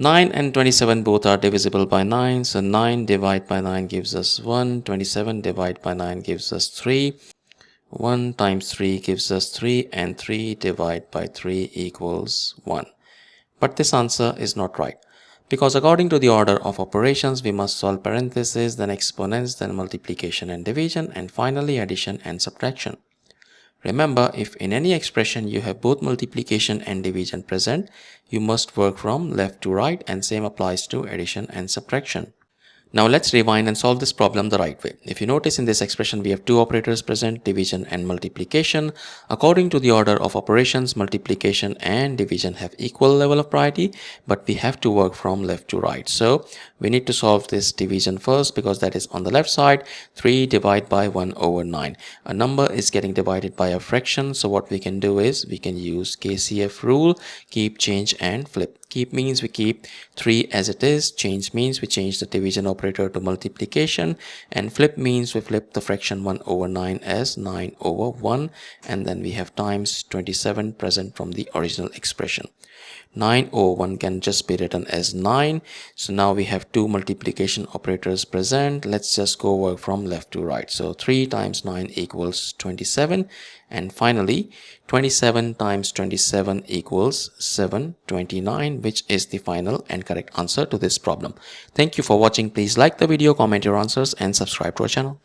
9 and 27 both are divisible by 9. So 9 divided by 9 gives us 1. 27 divided by 9 gives us 3. 1 times 3 gives us 3, and 3 divided by 3 equals 1. But this answer is not right, because according to the order of operations, we must solve parentheses, then exponents, then multiplication and division, and finally addition and subtraction. Remember, if in any expression you have both multiplication and division present, you must work from left to right, and same applies to addition and subtraction. Now let's rewind and solve this problem the right way. If you notice, in this expression we have two operators present, division and multiplication. According to the order of operations, multiplication and division have equal level of priority, but we have to work from left to right. So we need to solve this division first, because that is on the left side. 3 divided by 1 over 9. A number is getting divided by a fraction, so what we can do is we can use KCF rule: keep, change and flip. Keep means we keep 3 as it is, change means we change the division operator to multiplication, and flip means we flip the fraction 1 over 9 as 9 over 1, and then we have times 27 present from the original expression. 9 over 1 can just be written as 9. So now we have two multiplication operators present. Let's just go work from left to right. So 3 times 9 equals 27, and finally 27 times 27 equals 729, which is the final and correct answer to this problem. Thank you for watching. Please like the video, comment your answers and subscribe to our channel.